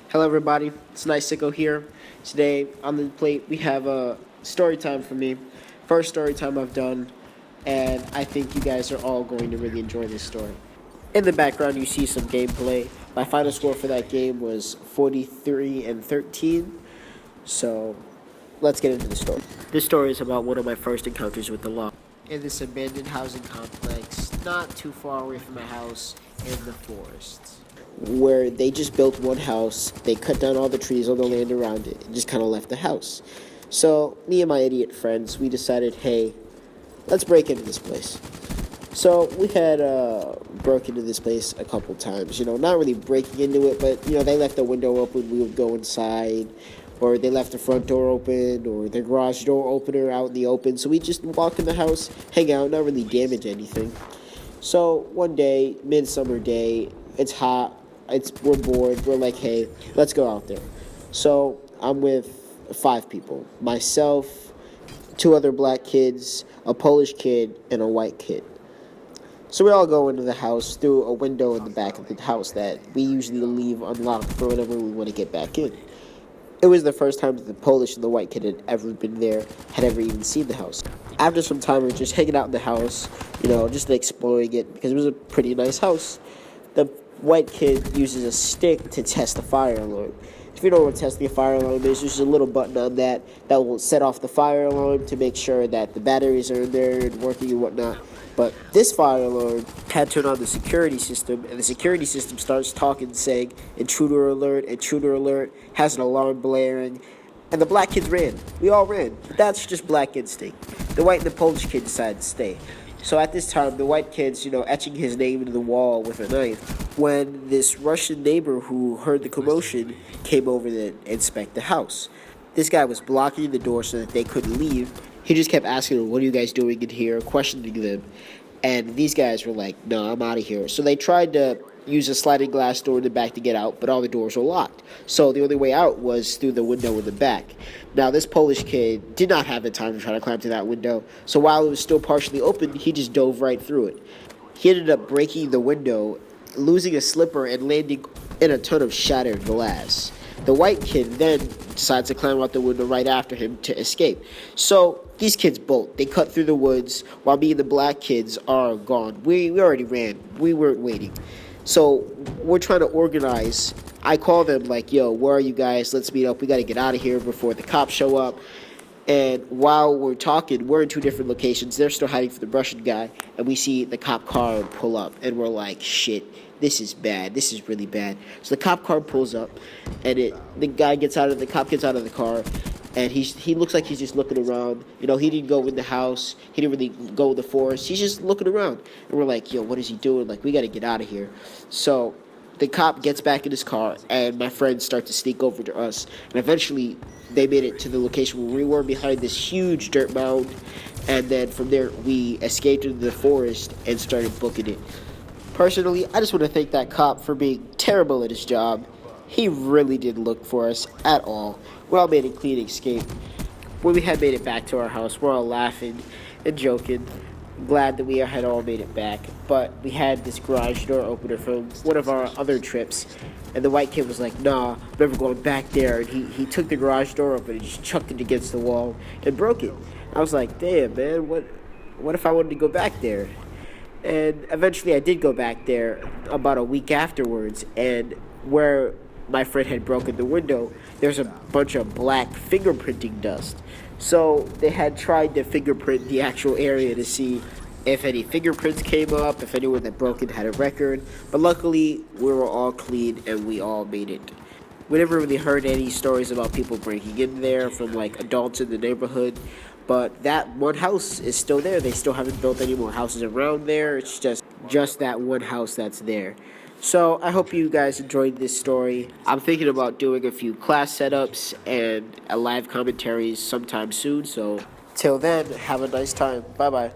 Hello, everybody. It's Nice Sicko here. Today on the plate we have a story time for me. First story time I've done, and I think you guys are all going to really enjoy this story. In the background, you see some gameplay. My final score for that game was 43-13. So let's get into the story. This story is about one of my first encounters with the law. In this abandoned housing complex, not too far away from my house in the forest, where they just built one house. They cut down all the trees on the land around it and just kind of left the house. So me and my idiot friends, we decided, hey, let's break into this place. So we had broke into this place a couple times. Not really breaking into it, but they left the window open. We would go inside, or they left the front door open, or the garage door opener out in the open. So we just walk in the house, hang out, not really damage anything. So one day, midsummer day, it's hot. We're bored. We're like, hey, let's go out there. So I'm with 5 people: myself, 2 other black kids, a Polish kid, and a white kid. So we all go into the house through a window in the back of the house that we usually leave unlocked for whenever we want to get back in. It was the first time that the Polish and the white kid had ever been there, had ever even seen the house. After some time, we were just hanging out in the house, just exploring it, because it was a pretty nice house. The white kid uses a stick to test the fire alarm. If you don't know what testing a fire alarm is, there's just a little button on that will set off the fire alarm to make sure that the batteries are in there and working and whatnot. But this fire alarm had turned on the security system, and the security system starts talking, saying, intruder alert, has an alarm blaring, and the black kids ran. We all ran. But that's just black instinct. The white and the Polish kid decided to stay. So at this time, the white kid's, etching his name into the wall with a knife, when this Russian neighbor who heard the commotion came over to inspect the house. This guy was blocking the door so that they couldn't leave. He just kept asking them, what are you guys doing in here, questioning them. And these guys were like, no, I'm out of here. So they tried to use a sliding glass door in the back to get out, but all the doors were locked. So the only way out was through the window in the back. Now, this Polish kid did not have the time to try to climb through that window, so while it was still partially open, he just dove right through it. He ended up breaking the window, losing a slipper, and landing in a ton of shattered glass. The white kid then decides to climb out the window right after him to escape. So these kids bolt. They cut through the woods, while me and the black kids are gone. We already ran. We weren't waiting. So we're trying to organize. I call them like, yo, where are you guys? Let's meet up. We got to get out of here before the cops show up. And while we're talking, we're in 2 different locations. They're still hiding from the Russian guy. And we see the cop car pull up. And we're like, shit, this is bad. This is really bad. So the cop car pulls up. And the cop gets out of the car. And he looks like he's just looking around. He didn't go in the house. He didn't really go in the forest. He's just looking around. And we're like, yo, what is he doing? Like, we got to get out of here. So the cop gets back in his car, and my friends start to sneak over to us. And eventually, they made it to the location where we were, behind this huge dirt mound. And then from there, we escaped into the forest and started booking it. Personally, I just want to thank that cop for being terrible at his job. He really didn't look for us at all. We all made a clean escape. When we had made it back to our house, we're all laughing and joking, glad that we had all made it back. But we had this garage door opener from one of our other trips, and the white kid was like, nah, I'm never going back there. And he took the garage door open and just chucked it against the wall and broke it. I was like, damn, man, what if I wanted to go back there? And eventually I did go back there about a week afterwards, and where my friend had broken the window, there's a bunch of black fingerprinting dust. So they had tried to fingerprint the actual area to see if any fingerprints came up, if anyone that broke it had a record. But luckily, we were all clean and we all made it. We never really heard any stories about people breaking in there from like adults in the neighborhood. But that one house is still there. They still haven't built any more houses around there. It's just that one house that's there. So I hope you guys enjoyed this story. I'm thinking about doing a few class setups and a live commentaries sometime soon. So till then, have a nice time. Bye-bye.